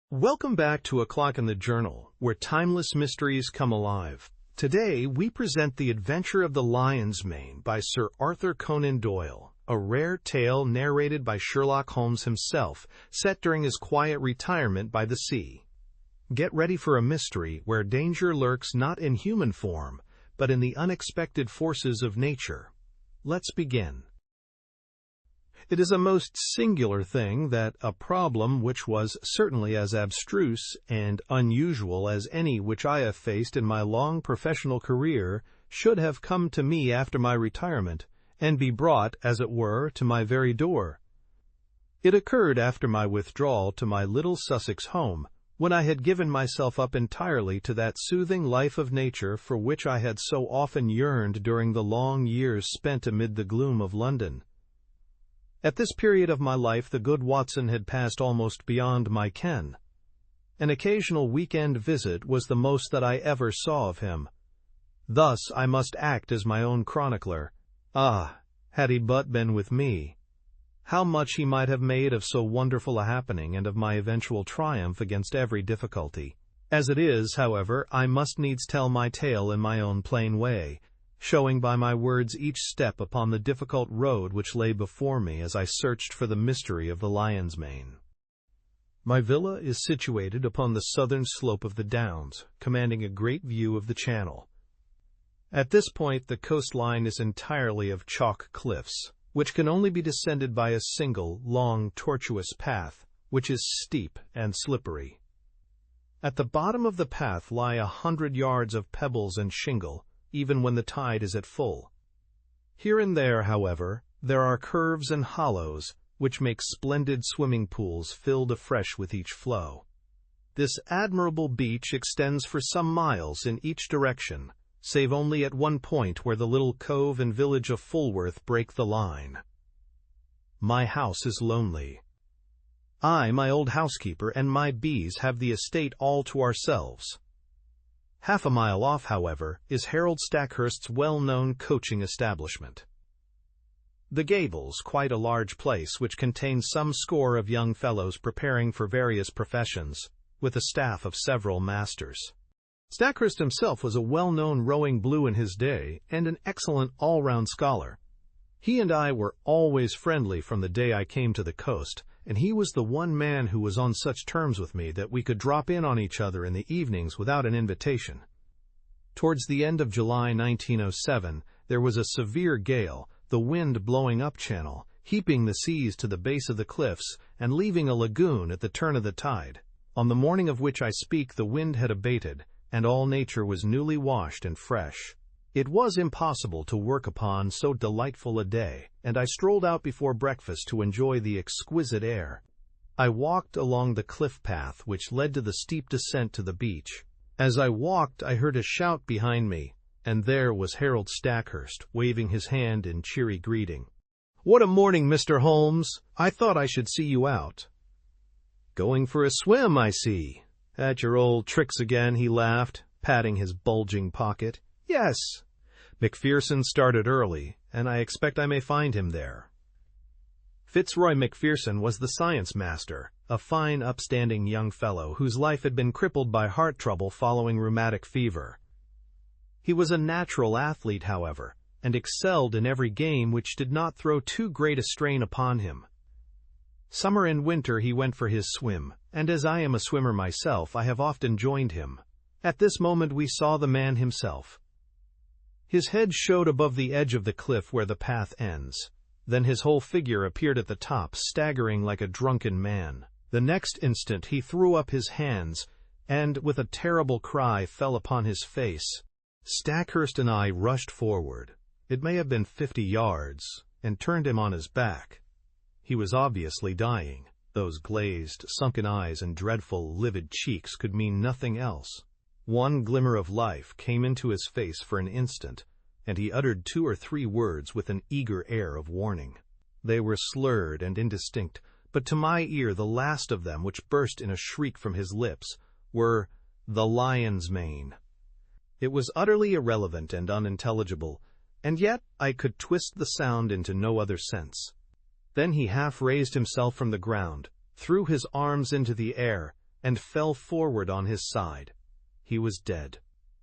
Welcome back to A Clock in the Journal, where timeless mysteries come alive. Today, we present The Adventure of the Lion's Mane by Sir Arthur Conan Doyle, a rare tale narrated by Sherlock Holmes himself, set during his quiet retirement by the sea. Get ready for a mystery where danger lurks not in human form, but in the unexpected forces of nature. Let's begin. It is a most singular thing that a problem which was certainly as abstruse and unusual as any which I have faced in my long professional career should have come to me after my retirement, and be brought, as it were, to my very door. It occurred after my withdrawal to my little Sussex home, when I had given myself up entirely to that soothing life of nature for which I had so often yearned during the long years spent amid the gloom of London. At this period of my life the good Watson had passed almost beyond my ken. An occasional week-end visit was the most that I ever saw of him. Thus I must act as my own chronicler. Ah, had he but been with me! How much he might have made of so wonderful a happening and of my eventual triumph against every difficulty. As it is, however, I must needs tell my tale in my own plain way, showing by my words each step upon the difficult road which lay before me as I searched for the mystery of the lion's mane. My villa is situated upon the southern slope of the Downs, commanding a great view of the Channel. At this point the coastline is entirely of chalk cliffs, which can only be descended by a single, long, tortuous path, which is steep and slippery. At the bottom of the path lie 100 yards of pebbles and shingle, even when the tide is at full. Here and there, however, there are curves and hollows, which make splendid swimming pools filled afresh with each flow. This admirable beach extends for some miles in each direction, save only at one point where the little cove and village of Fulworth break the line. My house is lonely. I, my old housekeeper, and my bees have the estate all to ourselves. Half a mile off, however, is Harold Stackhurst's well-known coaching establishment. The Gables, quite a large place which contains some score of young fellows preparing for various professions, with a staff of several masters. Stackhurst himself was a well-known rowing blue in his day, and an excellent all-round scholar. He and I were always friendly from the day I came to the coast, and he was the one man who was on such terms with me that we could drop in on each other in the evenings without an invitation. Towards the end of July 1907, there was a severe gale, the wind blowing up channel, heaping the seas to the base of the cliffs, and leaving a lagoon at the turn of the tide. On the morning of which I speak, the wind had abated, and all nature was newly washed and fresh. It was impossible to work upon so delightful a day, and I strolled out before breakfast to enjoy the exquisite air. I walked along the cliff path which led to the steep descent to the beach. As I walked, I heard a shout behind me, and there was Harold Stackhurst, waving his hand in cheery greeting. "What a morning, Mr. Holmes! I thought I should see you out." "Going for a swim, I see. At your old tricks again," he laughed, patting his bulging pocket. "Yes. Macpherson started early, and I expect I may find him there." Fitzroy Macpherson was the science master, a fine, upstanding young fellow whose life had been crippled by heart trouble following rheumatic fever. He was a natural athlete, however, and excelled in every game which did not throw too great a strain upon him. Summer and winter he went for his swim, and as I am a swimmer myself, I have often joined him. At this moment we saw the man himself. His head showed above the edge of the cliff where the path ends. Then his whole figure appeared at the top, staggering like a drunken man. The next instant he threw up his hands, and, with a terrible cry, fell upon his face. Stackhurst and I rushed forward. It may have been 50 yards, and turned him on his back. He was obviously dying. Those glazed, sunken eyes and dreadful, livid cheeks could mean nothing else. One glimmer of life came into his face for an instant, and he uttered 2 or 3 words with an eager air of warning. They were slurred and indistinct, but to my ear the last of them, which burst in a shriek from his lips, were "the lion's mane." It was utterly irrelevant and unintelligible, and yet I could twist the sound into no other sense. Then he half raised himself from the ground, threw his arms into the air, and fell forward on his side. He was dead.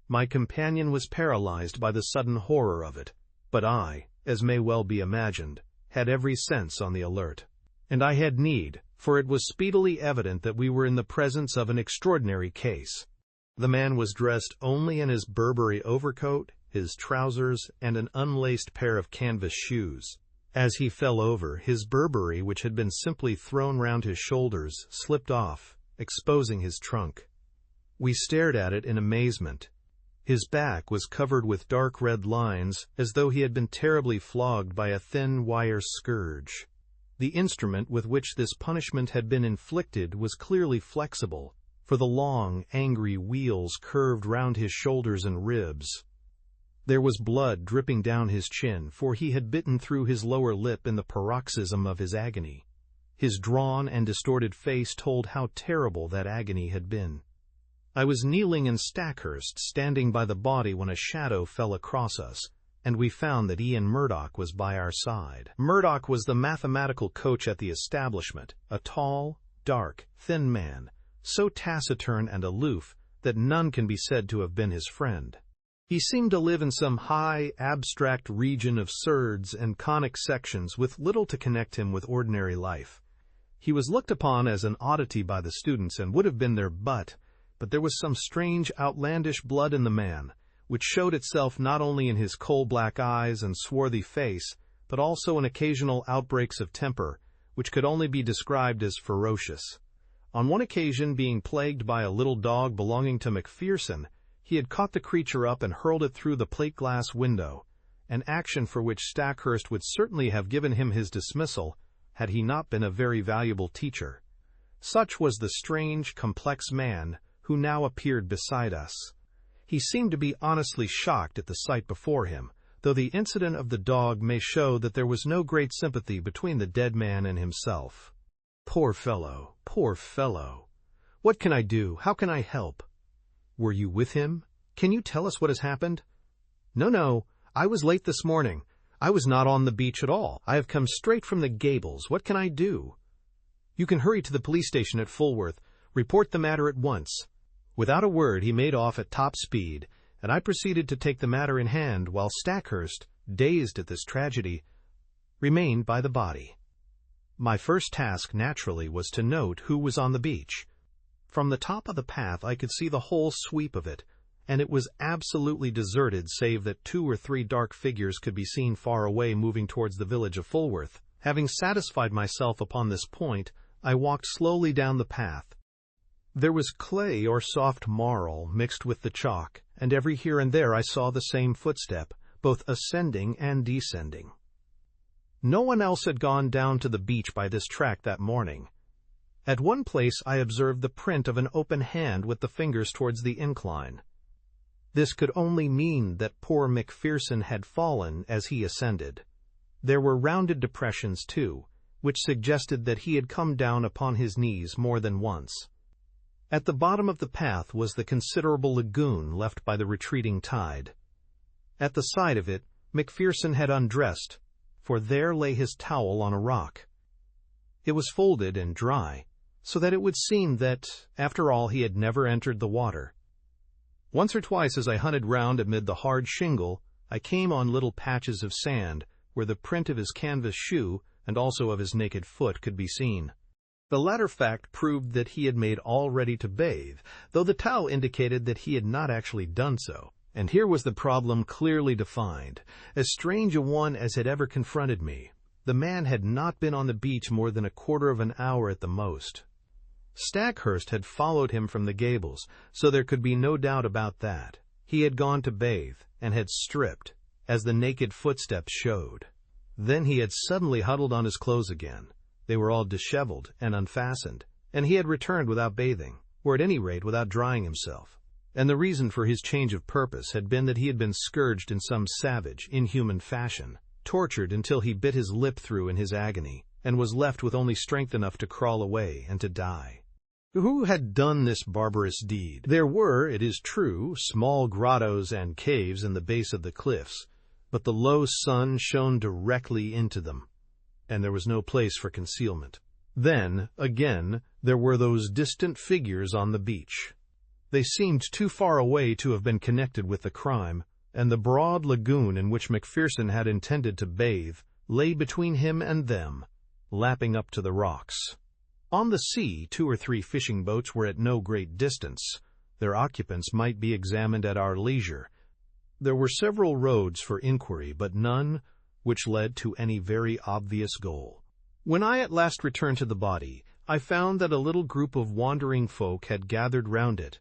My companion was paralyzed by the sudden horror of it, but I, as may well be imagined, had every sense on the alert. And I had need, for it was speedily evident that we were in the presence of an extraordinary case. The man was dressed only in his Burberry overcoat, his trousers, and an unlaced pair of canvas shoes. As he fell over, his Burberry, which had been simply thrown round his shoulders, slipped off, exposing his trunk. We stared at it in amazement. His back was covered with dark red lines, as though he had been terribly flogged by a thin wire scourge. The instrument with which this punishment had been inflicted was clearly flexible, for the long, angry wheels curved round his shoulders and ribs. There was blood dripping down his chin, for he had bitten through his lower lip in the paroxysm of his agony. His drawn and distorted face told how terrible that agony had been. I was kneeling in Stackhurst, standing by the body, when a shadow fell across us, and we found that Ian Murdoch was by our side. Murdoch was the mathematical coach at the establishment, a tall, dark, thin man, so taciturn and aloof that none can be said to have been his friend. He seemed to live in some high, abstract region of surds and conic sections with little to connect him with ordinary life. He was looked upon as an oddity by the students and would have been their butt, but there was some strange, outlandish blood in the man, which showed itself not only in his coal-black eyes and swarthy face, but also in occasional outbreaks of temper, which could only be described as ferocious. On one occasion, being plagued by a little dog belonging to Macpherson, he had caught the creature up and hurled it through the plate-glass window, an action for which Stackhurst would certainly have given him his dismissal had he not been a very valuable teacher. Such was the strange, complex man who now appeared beside us. He seemed to be honestly shocked at the sight before him, though the incident of the dog may show that there was no great sympathy between the dead man and himself. Poor fellow, poor fellow! What can I do? How can I help? Were you with him? Can you tell us what has happened? No, I was late this morning. I was not on the beach at all. I have come straight from the Gables. What can I do? You can hurry to the police station at Fulworth. Report the matter at once. Without a word, he made off at top speed, and I proceeded to take the matter in hand, while Stackhurst, dazed at this tragedy, remained by the body. My first task, naturally, was to note who was on the beach. From the top of the path I could see the whole sweep of it, and it was absolutely deserted save that 2 or 3 dark figures could be seen far away moving towards the village of Fulworth. Having satisfied myself upon this point, I walked slowly down the path. There was clay or soft marl mixed with the chalk, and every here and there I saw the same footstep, both ascending and descending. No one else had gone down to the beach by this track that morning. At one place I observed the print of an open hand with the fingers towards the incline. This could only mean that poor Macpherson had fallen as he ascended. There were rounded depressions, too, which suggested that he had come down upon his knees more than once. At the bottom of the path was the considerable lagoon left by the retreating tide. At the side of it, Macpherson had undressed, for there lay his towel on a rock. It was folded and dry, so that it would seem that, after all, he had never entered the water. Once or twice as I hunted round amid the hard shingle, I came on little patches of sand, where the print of his canvas shoe and also of his naked foot could be seen. The latter fact proved that he had made all ready to bathe, though the towel indicated that he had not actually done so. And here was the problem clearly defined, as strange a one as had ever confronted me. The man had not been on the beach more than a quarter of an hour at the most. Stackhurst had followed him from the Gables, so there could be no doubt about that. He had gone to bathe, and had stripped, as the naked footsteps showed. Then he had suddenly huddled on his clothes again. They were all disheveled and unfastened, and he had returned without bathing, or at any rate without drying himself. And the reason for his change of purpose had been that he had been scourged in some savage, inhuman fashion, tortured until he bit his lip through in his agony, and was left with only strength enough to crawl away and to die. Who had done this barbarous deed? There were, it is true, small grottos and caves in the base of the cliffs, but the low sun shone directly into them, and there was no place for concealment. Then, again, there were those distant figures on the beach. They seemed too far away to have been connected with the crime, and the broad lagoon in which Macpherson had intended to bathe lay between him and them, lapping up to the rocks. On the sea, 2 or 3 fishing boats were at no great distance. Their occupants might be examined at our leisure. There were several roads for inquiry, but none which led to any very obvious goal. When I at last returned to the body, I found that a little group of wandering folk had gathered round it.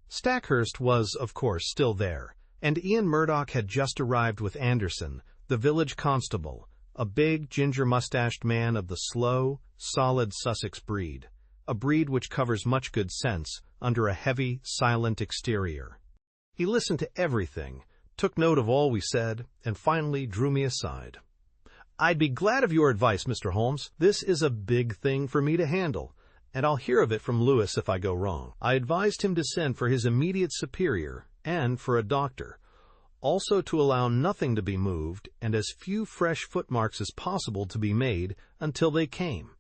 Stackhurst was, of course, still there, and Ian Murdoch had just arrived with Anderson, the village constable, a big, ginger-mustached man of the slow, solid Sussex breed, a breed which covers much good sense under a heavy, silent exterior. He listened to everything, took note of all we said, and finally drew me aside. "I'd be glad of your advice, Mr. Holmes. This is a big thing for me to handle, and I'll hear of it from Lewis if I go wrong." I advised him to send for his immediate superior and for a doctor, also to allow nothing to be moved and as few fresh footmarks as possible to be made until they came.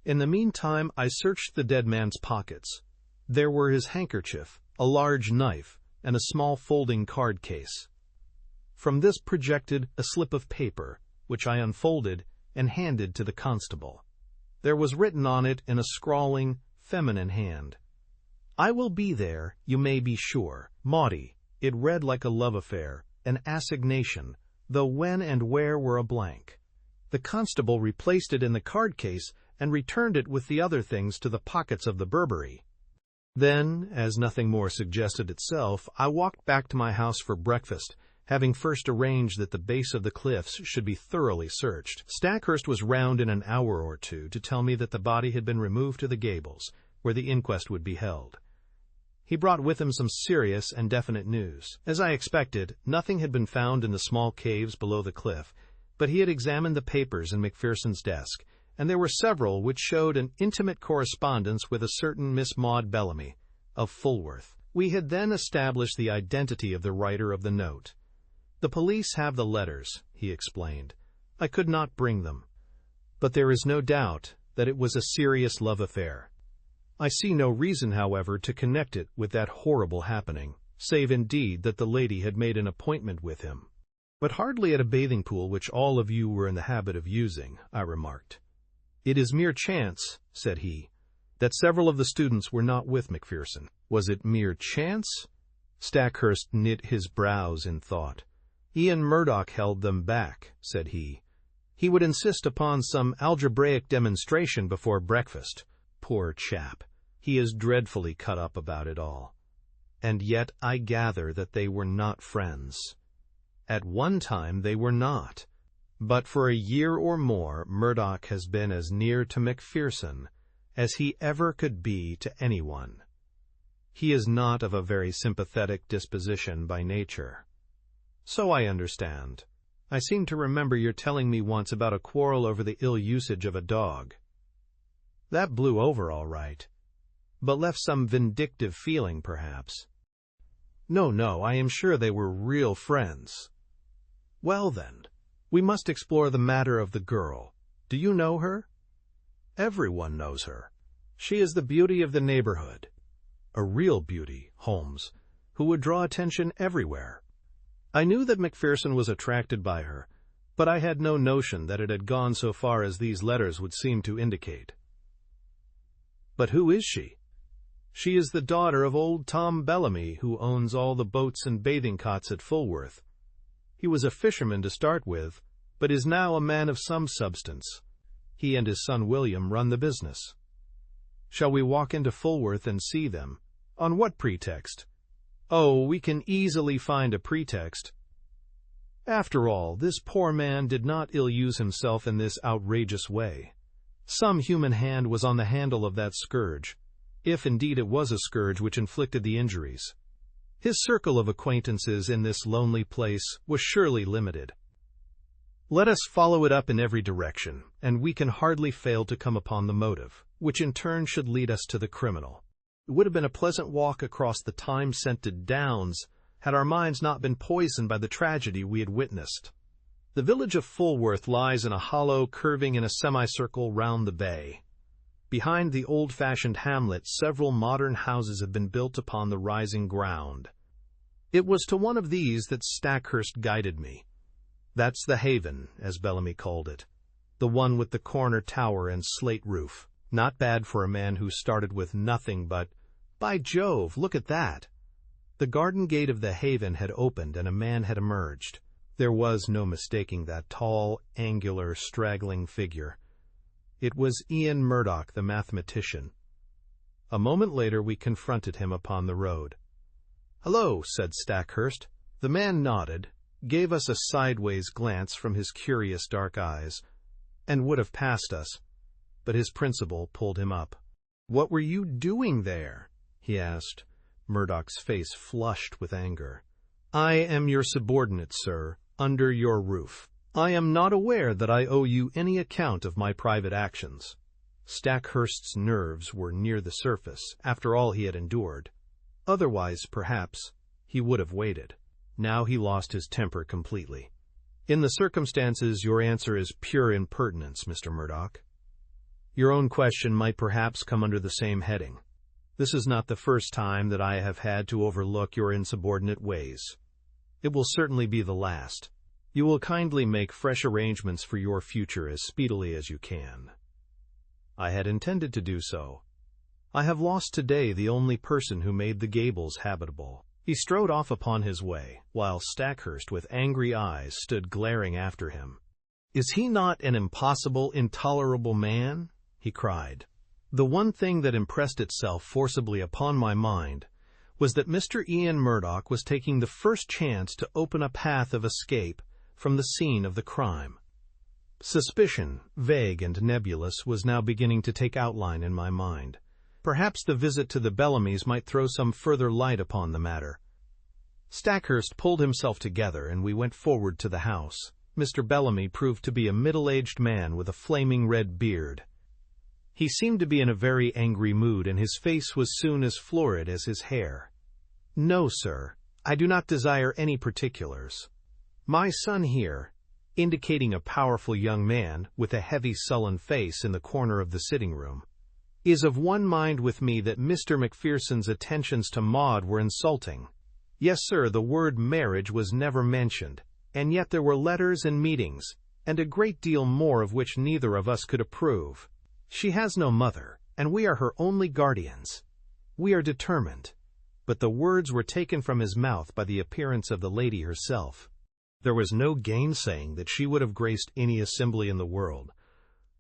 In the meantime, I searched the dead man's pockets. There were his handkerchief, a large knife, and a small folding card case. From this projected a slip of paper, which I unfolded and handed to the constable. There was written on it in a scrawling, feminine hand, "I will be there, you may be sure." Maudie. It read like a love affair, an assignation, though when and where were a blank. The constable replaced it in the card case and returned it with the other things to the pockets of the Burberry. Then, as nothing more suggested itself, I walked back to my house for breakfast, having first arranged that the base of the cliffs should be thoroughly searched. Stackhurst was round in an hour or two to tell me that the body had been removed to the Gables, where the inquest would be held. He brought with him some serious and definite news. As I expected, nothing had been found in the small caves below the cliff, but he had examined the papers in Macpherson's desk, and there were several which showed an intimate correspondence with a certain Miss Maud Bellamy, of Fulworth. We had then established the identity of the writer of the note. "The police have the letters," he explained. "I could not bring them. But there is no doubt that it was a serious love affair. I see no reason, however, to connect it with that horrible happening, save indeed that the lady had made an appointment with him." "But hardly at a bathing pool which all of you were in the habit of using," I remarked. "It is mere chance," said he, "that several of the students were not with Macpherson." "Was it mere chance?" Stackhurst knit his brows in thought. "Ian Murdoch held them back," said he. "He would insist upon some algebraic demonstration before breakfast. Poor chap, he is dreadfully cut up about it all. And yet I gather that they were not friends. At one time they were not. But for a year or more Murdoch has been as near to Macpherson as he ever could be to anyone. He is not of a very sympathetic disposition by nature." "So I understand. I seem to remember your telling me once about a quarrel over the ill usage of a dog. That blew over all right, but left some vindictive feeling, perhaps." No, I am sure they were real friends." "Well, then, we must explore the matter of the girl. Do you know her?" "Everyone knows her. She is the beauty of the neighborhood. A real beauty, Holmes, who would draw attention everywhere." I knew that Macpherson was attracted by her, but I had no notion that it had gone so far as these letters would seem to indicate. "But who is she?" "She is the daughter of old Tom Bellamy, who owns all the boats and bathing cots at Fulworth. He was a fisherman to start with, but is now a man of some substance. He and his son William run the business." "Shall we walk into Fulworth and see them?" "On what pretext?" "Oh, we can easily find a pretext. After all, this poor man did not ill-use himself in this outrageous way. Some human hand was on the handle of that scourge, if indeed it was a scourge which inflicted the injuries. His circle of acquaintances in this lonely place was surely limited. Let us follow it up in every direction, and we can hardly fail to come upon the motive, which in turn should lead us to the criminal. It would have been a pleasant walk across the time-scented downs had our minds not been poisoned by the tragedy we had witnessed. The village of Fulworth lies in a hollow curving in a semicircle round the bay. Behind the old-fashioned hamlet, several modern houses have been built upon the rising ground. It was to one of these that Stackhurst guided me. That's the Haven, as Bellamy called it. The one with the corner tower and slate roof. Not bad for a man who started with nothing but, by Jove, look at that! The garden gate of the Haven had opened and a man had emerged. There was no mistaking that tall, angular, straggling figure. It was Ian Murdoch, the mathematician. A moment later we confronted him upon the road. "Hello," said Stackhurst. The man nodded, gave us a sideways glance from his curious dark eyes, and would have passed us, but his principal pulled him up. "What were you doing there?" he asked. Murdoch's face flushed with anger. "I am your subordinate, sir, under your roof. I am not aware that I owe you any account of my private actions." Stackhurst's nerves were near the surface, after all he had endured. Otherwise, perhaps, he would have waited. Now he lost his temper completely. "In the circumstances, your answer is pure impertinence, Mr. Murdoch. Your own question might perhaps come under the same heading. This is not the first time that I have had to overlook your insubordinate ways. It will certainly be the last. You will kindly make fresh arrangements for your future as speedily as you can." I had intended to do so. I have lost today the only person who made the Gables habitable. He strode off upon his way, while Stackhurst, with angry eyes, stood glaring after him. "Is he not an impossible, intolerable man?" he cried. The one thing that impressed itself forcibly upon my mind was that Mr. Ian Murdoch was taking the first chance to open a path of escape from the scene of the crime. Suspicion, vague and nebulous, was now beginning to take outline in my mind. Perhaps the visit to the Bellamys might throw some further light upon the matter. Stackhurst pulled himself together, and we went forward to the house. Mr. Bellamy proved to be a middle-aged man with a flaming red beard. He seemed to be in a very angry mood, and his face was soon as florid as his hair. "No, sir, I do not desire any particulars. My son here," indicating a powerful young man with a heavy, sullen face in the corner of the sitting-room, "is of one mind with me that Mr. Macpherson's attentions to Maud were insulting. Yes, sir, the word marriage was never mentioned, and yet there were letters and meetings, and a great deal more of which neither of us could approve. She has no mother, and we are her only guardians. We are determined." But the words were taken from his mouth by the appearance of the lady herself. There was no gainsaying that she would have graced any assembly in the world.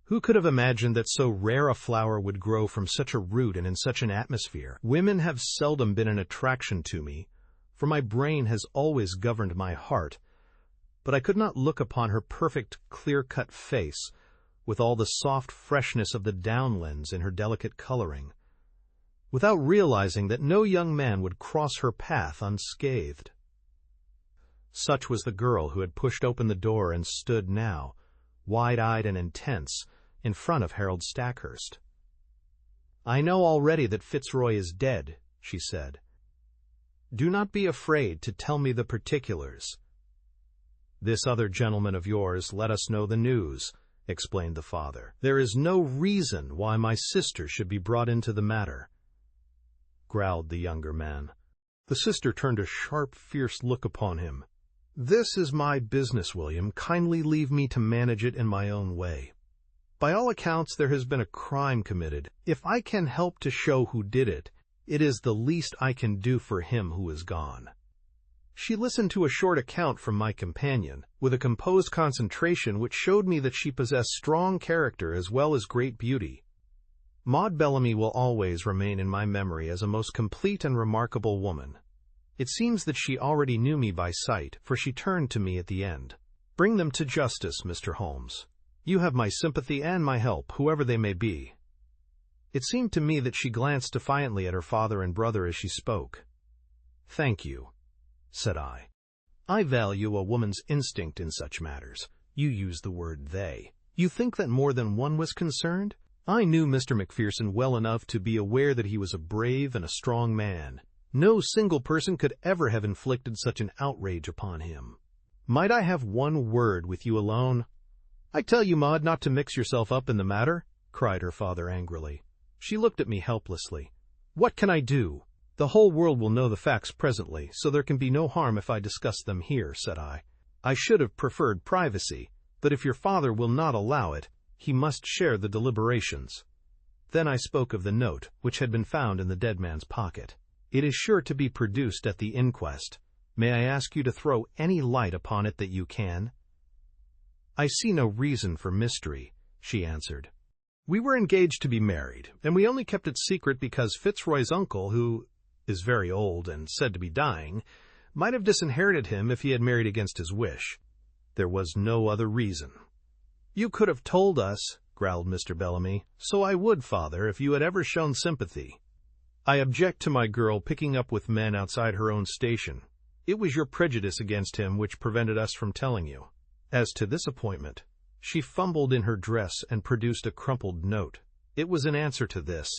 Who could have imagined that so rare a flower would grow from such a root and in such an atmosphere? Women have seldom been an attraction to me, for my brain has always governed my heart, but I could not look upon her perfect, clear-cut face, with all the soft freshness of the downlands in her delicate coloring, without realizing that no young man would cross her path unscathed. Such was the girl who had pushed open the door and stood now, wide-eyed and intense, in front of Harold Stackhurst. "I know already that Fitzroy is dead," she said. "Do not be afraid to tell me the particulars." "This other gentleman of yours let us know the news," explained the father. "There is no reason why my sister should be brought into the matter," growled the younger man. The sister turned a sharp, fierce look upon him. "This is my business, William. Kindly leave me to manage it in my own way. By all accounts, there has been a crime committed. If I can help to show who did it, it is the least I can do for him who is gone." She listened to a short account from my companion, with a composed concentration which showed me that she possessed strong character as well as great beauty. Maud Bellamy will always remain in my memory as a most complete and remarkable woman. It seems that she already knew me by sight, for she turned to me at the end. "Bring them to justice, Mr. Holmes. You have my sympathy and my help, whoever they may be." It seemed to me that she glanced defiantly at her father and brother as she spoke. "Thank you," said I. "I value a woman's instinct in such matters. You use the word they. You think that more than one was concerned? I knew Mr. Macpherson well enough to be aware that he was a brave and a strong man. No single person could ever have inflicted such an outrage upon him. Might I have one word with you alone? I tell you, Maud, not to mix yourself up in the matter. cried her father angrily. She looked at me helplessly. "What can I do? The whole world will know the facts presently, so there can be no harm if I discuss them here," said I. "I should have preferred privacy, but if your father will not allow it, he must share the deliberations." Then I spoke of the note, which had been found in the dead man's pocket. "It is sure to be produced at the inquest. May I ask you to throw any light upon it that you can?" "I see no reason for mystery," she answered. "We were engaged to be married, and we only kept it secret because Fitzroy's uncle, who is very old and said to be dying, might have disinherited him if he had married against his wish. There was no other reason." "You could have told us," growled Mr. Bellamy. "So I would, father, if you had ever shown sympathy." "I object to my girl picking up with men outside her own station. It was your prejudice against him which prevented us from telling you. As to this appointment," she fumbled in her dress and produced a crumpled note. It was in answer to this.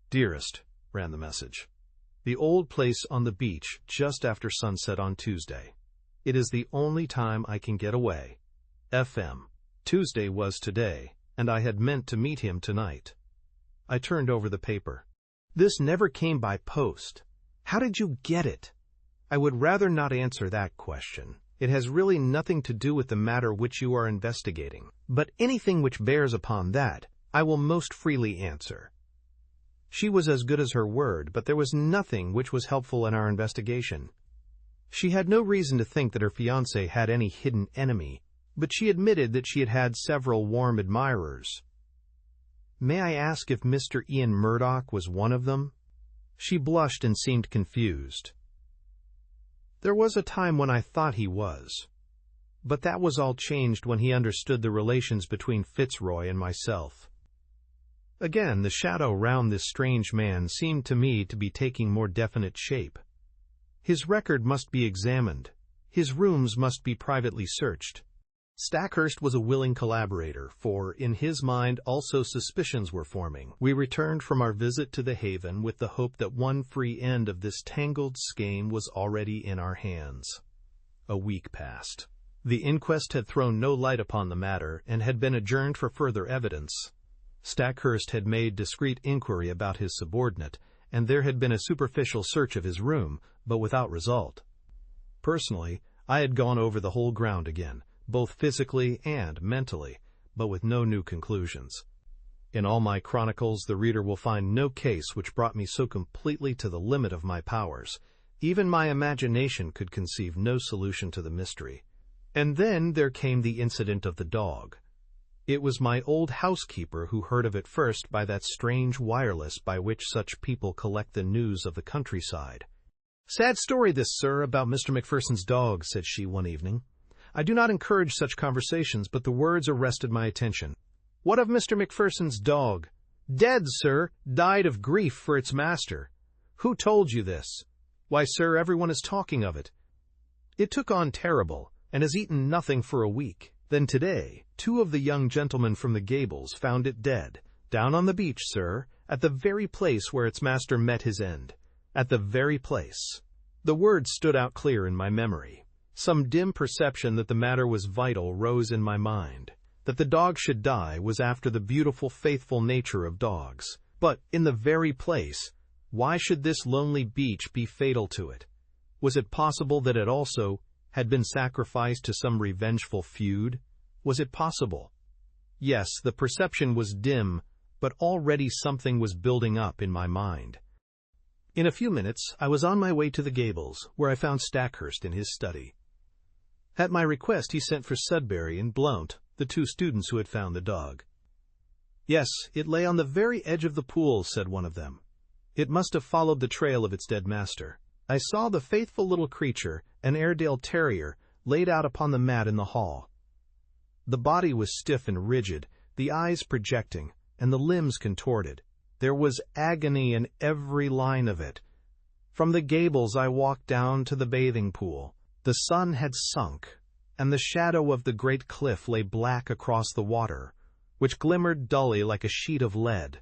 "Dearest," ran the message, "the old place on the beach just after sunset on Tuesday. It is the only time I can get away. FM. Tuesday was today, and I had meant to meet him tonight." I turned over the paper. "This never came by post. How did you get it?" "I would rather not answer that question. It has really nothing to do with the matter which you are investigating. But anything which bears upon that, I will most freely answer." She was as good as her word, but there was nothing which was helpful in our investigation. She had no reason to think that her fiancé had any hidden enemy, but she admitted that she had had several warm admirers. "May I ask if Mr. Ian Murdoch was one of them?" She blushed and seemed confused. "There was a time when I thought he was. But that was all changed when he understood the relations between Fitzroy and myself." Again, the shadow round this strange man seemed to me to be taking more definite shape. His record must be examined. His rooms must be privately searched. Stackhurst was a willing collaborator, for in his mind also suspicions were forming. We returned from our visit to the Haven with the hope that one free end of this tangled skein was already in our hands. A week passed. The inquest had thrown no light upon the matter, and had been adjourned for further evidence. Stackhurst had made discreet inquiry about his subordinate, and there had been a superficial search of his room, but without result. Personally, I had gone over the whole ground again, both physically and mentally, but with no new conclusions. In all my chronicles, the reader will find no case which brought me so completely to the limit of my powers. Even my imagination could conceive no solution to the mystery. And then there came the incident of the dog. It was my old housekeeper who heard of it first by that strange wireless by which such people collect the news of the countryside. "Sad story this, sir, about Mr. Macpherson's dog," said she one evening. "I do not encourage such conversations, but the words arrested my attention. What of Mr. Macpherson's dog?" "Dead, sir. Died of grief for its master." "Who told you this?" "Why, sir, everyone is talking of it. It took on terrible, and has eaten nothing for a week. Then today, 2 of the young gentlemen from the Gables found it dead, down on the beach, sir, at the very place where its master met his end. At the very place." The words stood out clear in my memory. Some dim perception that the matter was vital rose in my mind. That the dog should die was after the beautiful, faithful nature of dogs. But in the very place, why should this lonely beach be fatal to it? Was it possible that it also had been sacrificed to some revengeful feud? Was it possible? Yes, the perception was dim, but already something was building up in my mind. In a few minutes, I was on my way to the Gables, where I found Stackhurst in his study. At my request, he sent for Sudbury and Blount, the 2 students who had found the dog. "Yes, it lay on the very edge of the pool," said one of them. "It must have followed the trail of its dead master. I saw the faithful little creature, an Airedale terrier, laid out upon the mat in the hall. The body was stiff and rigid, the eyes projecting, and the limbs contorted. There was agony in every line of it. From the Gables I walked down to the bathing pool. The sun had sunk, and the shadow of the great cliff lay black across the water, which glimmered dully like a sheet of lead.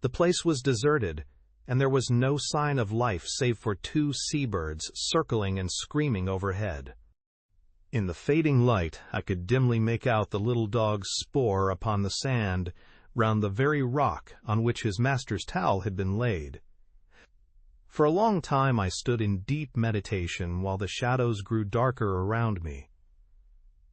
The place was deserted, and there was no sign of life save for 2 seabirds circling and screaming overhead. In the fading light, I could dimly make out the little dog's spoor upon the sand, round the very rock on which his master's towel had been laid. For a long time I stood in deep meditation while the shadows grew darker around me.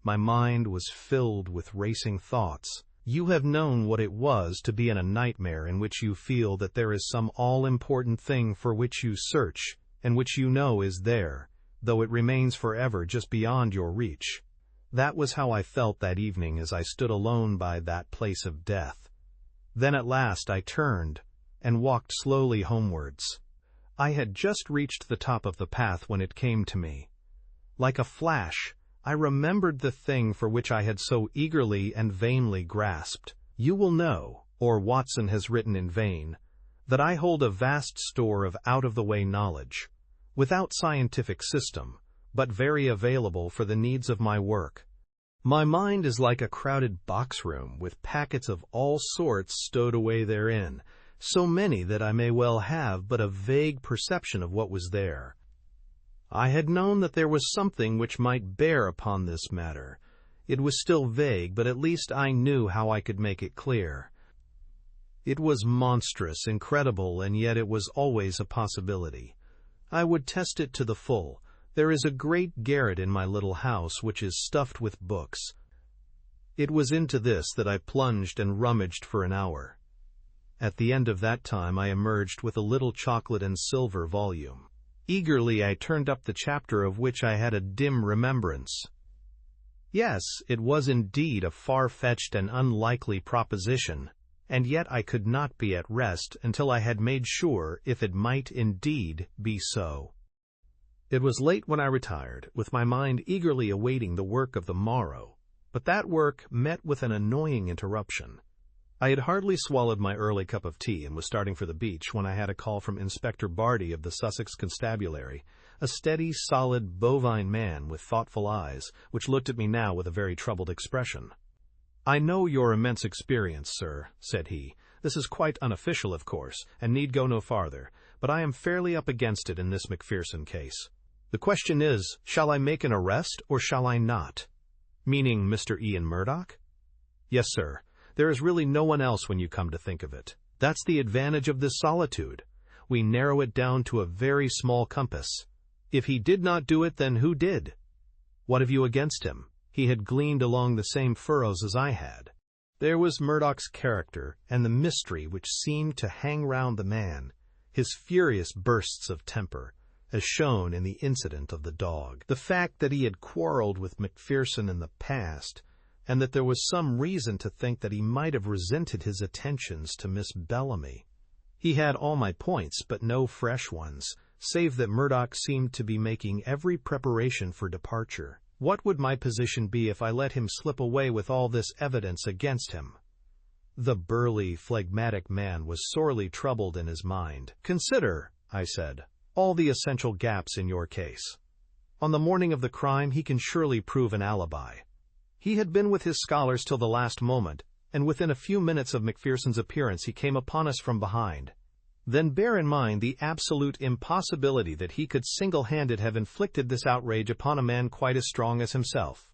My mind was filled with racing thoughts. You have known what it was to be in a nightmare in which you feel that there is some all-important thing for which you search, and which you know is there, though it remains forever just beyond your reach. That was how I felt that evening as I stood alone by that place of death. Then at last I turned and walked slowly homewards. I had just reached the top of the path when it came to me. Like a flash, I remembered the thing for which I had so eagerly and vainly grasped. You will know, or Watson has written in vain, that I hold a vast store of out-of-the-way knowledge, without scientific system, but very available for the needs of my work. My mind is like a crowded box-room with packets of all sorts stowed away therein, so many that I may well have but a vague perception of what was there. I had known that there was something which might bear upon this matter. It was still vague, but at least I knew how I could make it clear. It was monstrous, incredible, and yet it was always a possibility. I would test it to the full. There is a great garret in my little house which is stuffed with books. It was into this that I plunged and rummaged for an hour. At the end of that time I emerged with a little chocolate and silver volume. Eagerly I turned up the chapter of which I had a dim remembrance. Yes, it was indeed a far-fetched and unlikely proposition, and yet I could not be at rest until I had made sure if it might indeed be so. It was late when I retired, with my mind eagerly awaiting the work of the morrow, but that work met with an annoying interruption. I had hardly swallowed my early cup of tea and was starting for the beach when I had a call from Inspector Barty of the Sussex Constabulary, a steady, solid, bovine man with thoughtful eyes, which looked at me now with a very troubled expression. "I know your immense experience, sir," said he. "This is quite unofficial, of course, and need go no farther, but I am fairly up against it in this Macpherson case. The question is, shall I make an arrest or shall I not?" "Meaning Mr. Ian Murdoch?" "Yes, sir. There is really no one else when you come to think of it. That's the advantage of this solitude. We narrow it down to a very small compass. If he did not do it, then who did? What have you against him? He had gleaned along the same furrows as I had." There was Murdoch's character and the mystery which seemed to hang round the man, his furious bursts of temper, as shown in the incident of the dog, the fact that he had quarreled with Macpherson in the past, and that there was some reason to think that he might have resented his attentions to Miss Bellamy. He had all my points, but no fresh ones, save that Murdoch seemed to be making every preparation for departure. What would my position be if I let him slip away with all this evidence against him? The burly, phlegmatic man was sorely troubled in his mind. "Consider," I said, "all the essential gaps in your case. On the morning of the crime he can surely prove an alibi. He had been with his scholars till the last moment, and within a few minutes of Macpherson's appearance he came upon us from behind. Then bear in mind the absolute impossibility that he could single-handed have inflicted this outrage upon a man quite as strong as himself.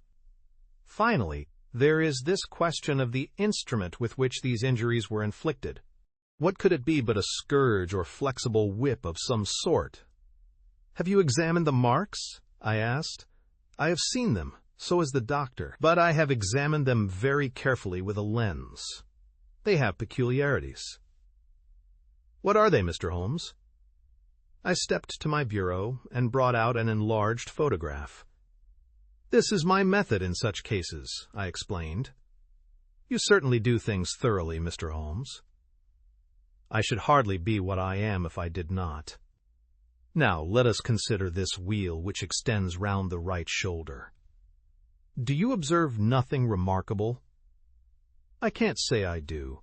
Finally, there is this question of the instrument with which these injuries were inflicted. What could it be but a scourge or flexible whip of some sort?" "Have you examined the marks?" I asked. "I have seen them. So has the doctor, but I have examined them very carefully with a lens. They have peculiarities." "What are they, Mr. Holmes?" I stepped to my bureau and brought out an enlarged photograph. "This is my method in such cases," I explained. "You certainly do things thoroughly, Mr. Holmes." "I should hardly be what I am if I did not. Now let us consider this wheal which extends round the right shoulder. Do you observe nothing remarkable?" "I can't say I do."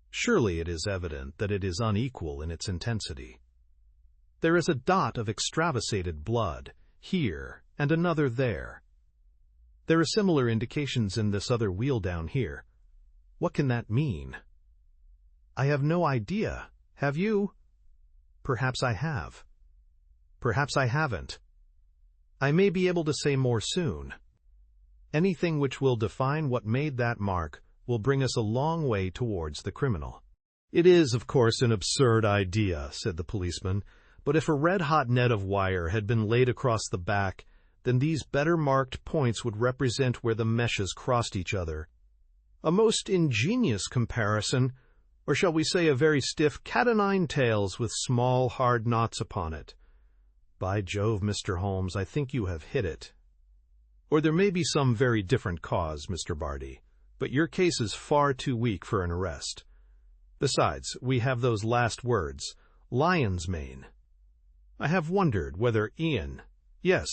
"Surely it is evident that it is unequal in its intensity. There is a dot of extravasated blood here and another there. There are similar indications in this other wheal down here. What can that mean?" "I have no idea. Have you?" "Perhaps I have. Perhaps I haven't. I may be able to say more soon. Anything which will define what made that mark will bring us a long way towards the criminal." "It is, of course, an absurd idea," said the policeman, "but if a red-hot net of wire had been laid across the back, then these better-marked points would represent where the meshes crossed each other. A most ingenious comparison, or shall we say a very stiff cat-o'-nine-tails with small, hard knots upon it. By Jove, Mr. Holmes, I think you have hit it. Or there may be some very different cause, Mr. Barty, but your case is far too weak for an arrest. Besides, we have those last words, lion's mane. I have wondered whether Ian— yes,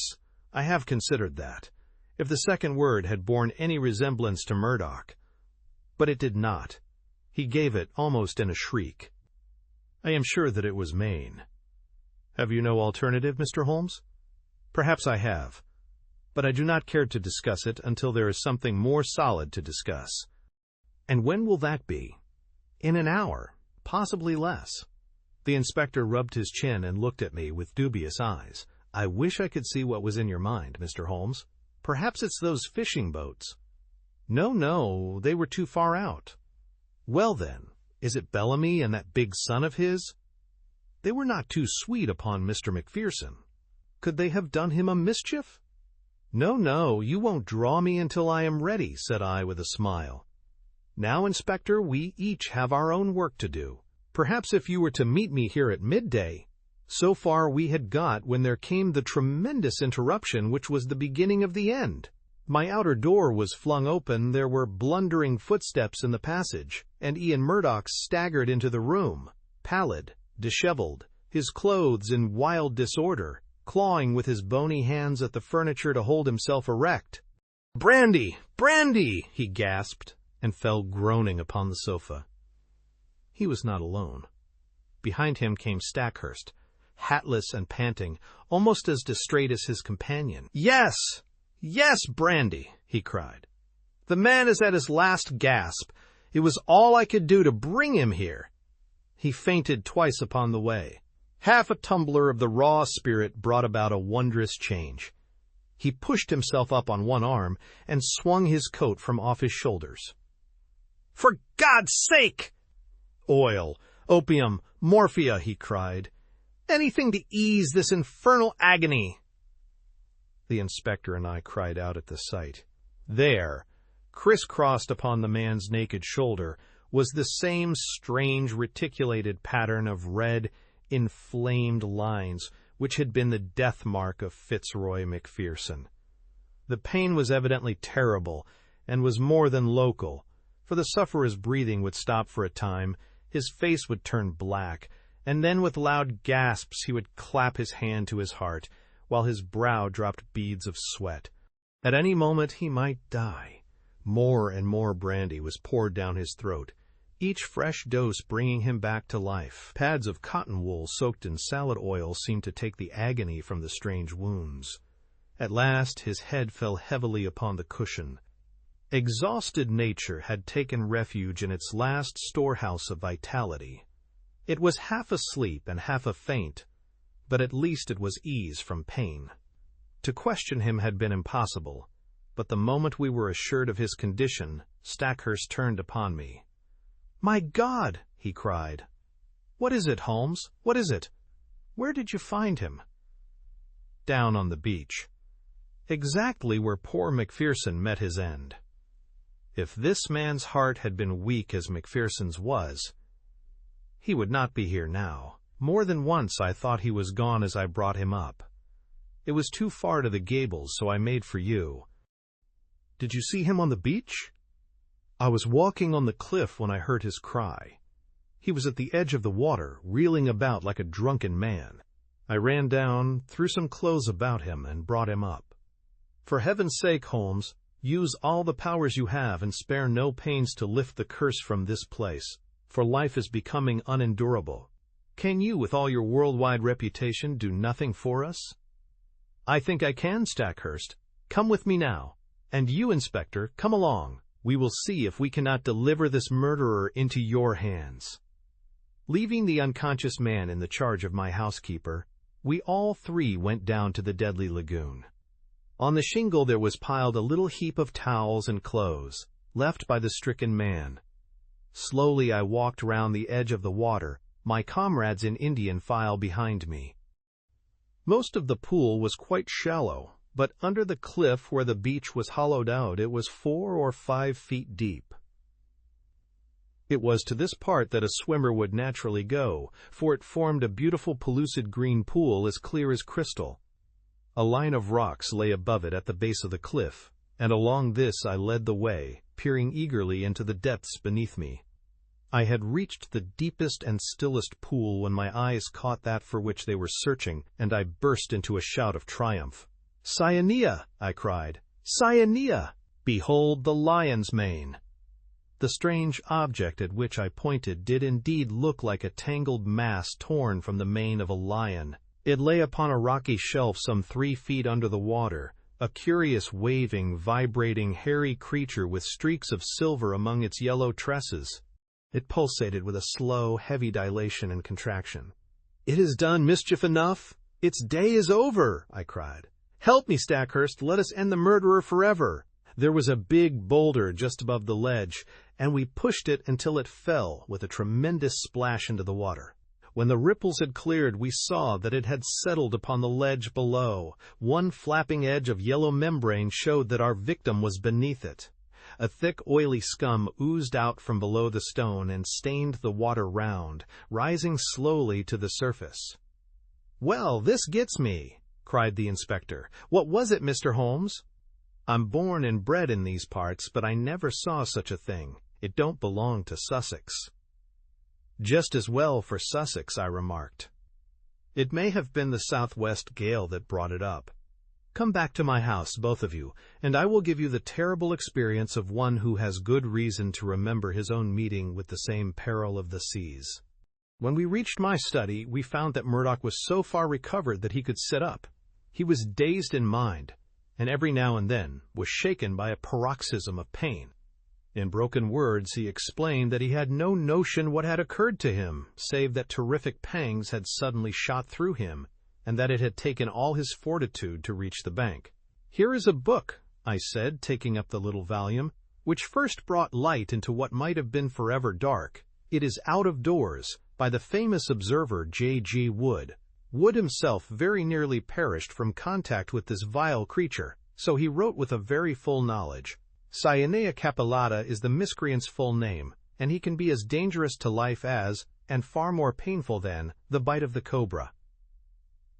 I have considered that, if the second word had borne any resemblance to Murdoch. But it did not. He gave it almost in a shriek. I am sure that it was Maine. Have you no alternative, Mr. Holmes? Perhaps I have, but I do not care to discuss it until there is something more solid to discuss. And when will that be? In an hour, possibly less. The inspector rubbed his chin and looked at me with dubious eyes. I wish I could see what was in your mind, Mr. Holmes. Perhaps it's those fishing boats. No, they were too far out. Well then, is it Bellamy and that big son of his? They were not too sweet upon Mr. Macpherson. Could they have done him a mischief? No, you won't draw me until I am ready, said I with a smile. Now, Inspector, we each have our own work to do. Perhaps if you were to meet me here at midday— So far we had got when there came the tremendous interruption which was the beginning of the end. My outer door was flung open, there were blundering footsteps in the passage, and Ian Murdoch staggered into the room, pallid, disheveled, his clothes in wild disorder, clawing with his bony hands at the furniture to hold himself erect. "Brandy! Brandy!" he gasped, and fell groaning upon the sofa. He was not alone. Behind him came Stackhurst, hatless and panting, almost as distrait as his companion. Yes, brandy," he cried. "The man is at his last gasp. It was all I could do to bring him here." He fainted twice upon the way. Half a tumbler of the raw spirit brought about a wondrous change. He pushed himself up on one arm and swung his coat from off his shoulders. "For God's sake!" "Oil, opium, morphia," he cried. "Anything to ease this infernal agony." The inspector and I cried out at the sight. There, criss-crossed upon the man's naked shoulder, was the same strange reticulated pattern of red, inflamed lines which had been the death mark of Fitzroy Macpherson. The pain was evidently terrible, and was more than local, for the sufferer's breathing would stop for a time, his face would turn black, and then with loud gasps he would clap his hand to his heart, while his brow dropped beads of sweat. At any moment he might die. More and more brandy was poured down his throat, each fresh dose bringing him back to life. Pads of cotton wool soaked in salad oil seemed to take the agony from the strange wounds. At last his head fell heavily upon the cushion. Exhausted nature had taken refuge in its last storehouse of vitality. It was half asleep and half a faint, but at least it was ease from pain. To question him had been impossible, but the moment we were assured of his condition, Stackhurst turned upon me. "My God!" he cried. "What is it, Holmes? What is it? Where did you find him?" "Down on the beach. Exactly where poor Macpherson met his end. If this man's heart had been weak as Macpherson's was, he would not be here now. More than once I thought he was gone as I brought him up. It was too far to the Gables, so I made for you." "Did you see him on the beach?" "I was walking on the cliff when I heard his cry. He was at the edge of the water, reeling about like a drunken man. I ran down, threw some clothes about him, and brought him up. For heaven's sake, Holmes, use all the powers you have and spare no pains to lift the curse from this place, for life is becoming unendurable. Can you, with all your worldwide reputation, do nothing for us?" "I think I can, Stackhurst. Come with me now. And you, Inspector, come along. We will see if we cannot deliver this murderer into your hands." Leaving the unconscious man in the charge of my housekeeper, we all three went down to the deadly lagoon. On the shingle there was piled a little heap of towels and clothes. left by the stricken man. Slowly I walked round the edge of the water, my comrades in Indian file behind me. Most of the pool was quite shallow, but under the cliff where the beach was hollowed out it was 4 or 5 feet deep. It was to this part that a swimmer would naturally go, for it formed a beautiful pellucid green pool as clear as crystal. A line of rocks lay above it at the base of the cliff, and along this I led the way, peering eagerly into the depths beneath me. I had reached the deepest and stillest pool when my eyes caught that for which they were searching, and I burst into a shout of triumph. "Cyanea!" I cried. "Cyanea! Behold the lion's mane!" The strange object at which I pointed did indeed look like a tangled mass torn from the mane of a lion. It lay upon a rocky shelf some 3 feet under the water, a curious waving, vibrating, hairy creature with streaks of silver among its yellow tresses. It pulsated with a slow, heavy dilation and contraction. "It has done mischief enough. Its day is over," I cried. "Help me, Stackhurst, let us end the murderer forever." There was a big boulder just above the ledge, and we pushed it until it fell with a tremendous splash into the water. When the ripples had cleared, we saw that it had settled upon the ledge below. One flapping edge of yellow membrane showed that our victim was beneath it. A thick, oily scum oozed out from below the stone and stained the water round, rising slowly to the surface. "Well, this gets me," cried the inspector. "What was it, Mr. Holmes?" "I'm born and bred in these parts, but I never saw such a thing. It don't belong to Sussex." "Just as well for Sussex," I remarked. "It may have been the southwest gale that brought it up. Come back to my house, both of you, and I will give you the terrible experience of one who has good reason to remember his own meeting with the same peril of the seas." When we reached my study, we found that Murdoch was so far recovered that he could sit up. He was dazed in mind, and every now and then was shaken by a paroxysm of pain. In broken words, he explained that he had no notion what had occurred to him, save that terrific pangs had suddenly shot through him, and that it had taken all his fortitude to reach the bank. "Here is a book," I said, taking up the little volume, "which first brought light into what might have been forever dark. It is Out of Doors, by the famous observer J.G. Wood. Wood himself very nearly perished from contact with this vile creature, so he wrote with a very full knowledge. Cyanea capillata is the miscreant's full name, and he can be as dangerous to life as, and far more painful than, the bite of the cobra.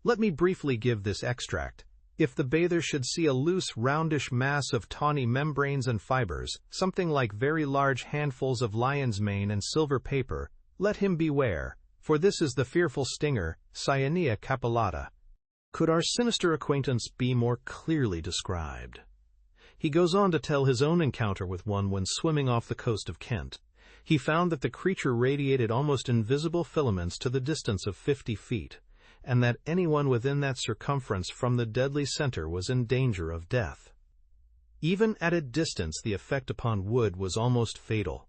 Let me briefly give this extract. If the bather should see a loose, roundish mass of tawny membranes and fibers, something like very large handfuls of lion's mane and silver paper, let him beware, for this is the fearful stinger, Cyanea capillata. Could our sinister acquaintance be more clearly described? He goes on to tell his own encounter with one when swimming off the coast of Kent. He found that the creature radiated almost invisible filaments to the distance of 50 feet, and that anyone within that circumference from the deadly center was in danger of death. Even at a distance, the effect upon Wood was almost fatal.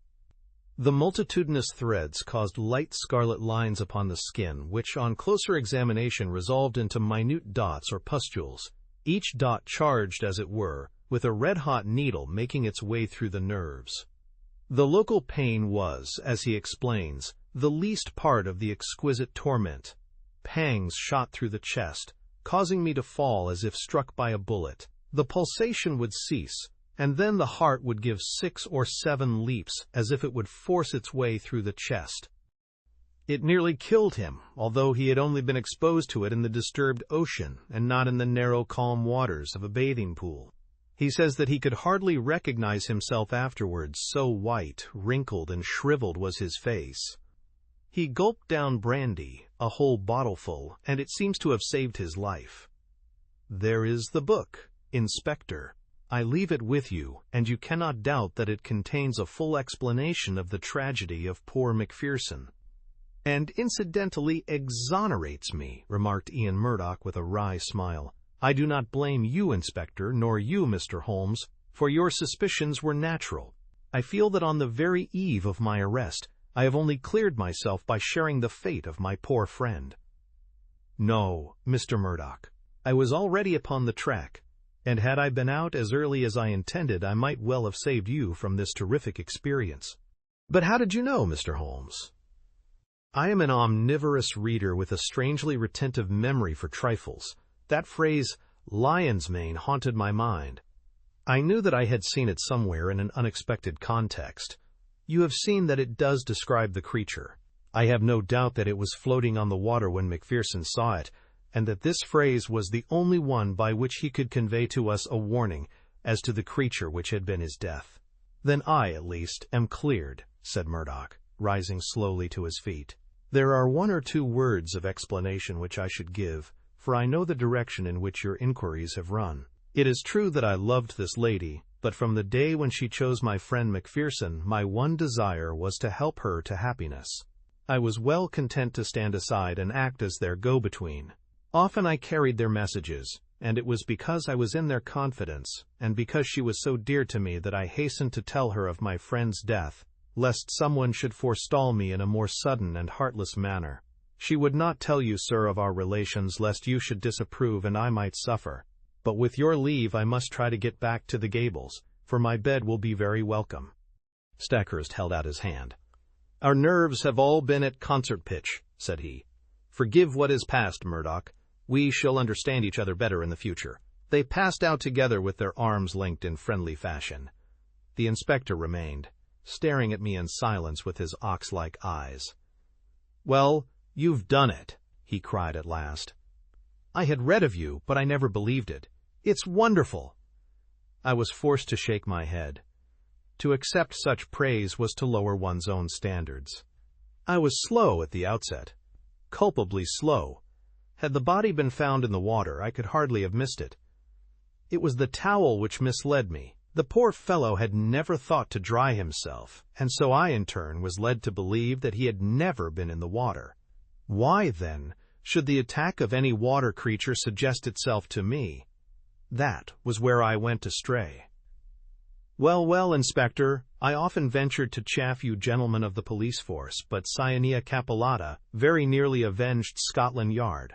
The multitudinous threads caused light scarlet lines upon the skin, which on closer examination resolved into minute dots or pustules, each dot charged, as it were, with a red-hot needle making its way through the nerves. The local pain was, as he explains, the least part of the exquisite torment. Pangs shot through the chest, causing me to fall as if struck by a bullet. The pulsation would cease, and then the heart would give 6 or 7 leaps as if it would force its way through the chest. It nearly killed him, although he had only been exposed to it in the disturbed ocean and not in the narrow, calm waters of a bathing pool. He says that he could hardly recognize himself afterwards, so white, wrinkled, and shriveled was his face. He gulped down brandy, a whole bottleful, and it seems to have saved his life. There is the book, Inspector. I leave it with you, and you cannot doubt that it contains a full explanation of the tragedy of poor Macpherson. "And incidentally exonerates me," remarked Ian Murdoch with a wry smile. "I do not blame you, Inspector, nor you, Mr. Holmes, for your suspicions were natural. I feel that on the very eve of my arrest, I have only cleared myself by sharing the fate of my poor friend." "No, Mr. Murdoch. I was already upon the track. And had I been out as early as I intended, I might well have saved you from this terrific experience. But how did you know, Mr. Holmes? I am an omnivorous reader with a strangely retentive memory for trifles. That phrase, lion's mane, haunted my mind. I knew that I had seen it somewhere in an unexpected context. You have seen that it does describe the creature. I have no doubt that it was floating on the water when Macpherson saw it, and that this phrase was the only one by which he could convey to us a warning as to the creature which had been his death. Then I, at least, am cleared, said Murdoch, rising slowly to his feet. There are 1 or 2 words of explanation which I should give, for I know the direction in which your inquiries have run. It is true that I loved this lady, but from the day when she chose my friend Macpherson, my one desire was to help her to happiness. I was well content to stand aside and act as their go-between. Often I carried their messages, and it was because I was in their confidence, and because she was so dear to me that I hastened to tell her of my friend's death, lest someone should forestall me in a more sudden and heartless manner. She would not tell you, sir, of our relations, lest you should disapprove and I might suffer. But with your leave I must try to get back to the Gables, for my bed will be very welcome. Stackhurst held out his hand. Our nerves have all been at concert pitch, said he. Forgive what is past, Murdoch. We shall understand each other better in the future. They passed out together with their arms linked in friendly fashion. The inspector remained, staring at me in silence with his ox-like eyes. Well, you've done it, he cried at last. I had read of you, but I never believed it. It's wonderful. I was forced to shake my head. To accept such praise was to lower one's own standards. I was slow at the outset, culpably slow. Had the body been found in the water, I could hardly have missed it. It was the towel which misled me. The poor fellow had never thought to dry himself, and so I, in turn, was led to believe that he had never been in the water. Why, then, should the attack of any water creature suggest itself to me? That was where I went astray. Well, well, Inspector, I often ventured to chaff you gentlemen of the police force, but Cyanea Capillata very nearly avenged Scotland Yard.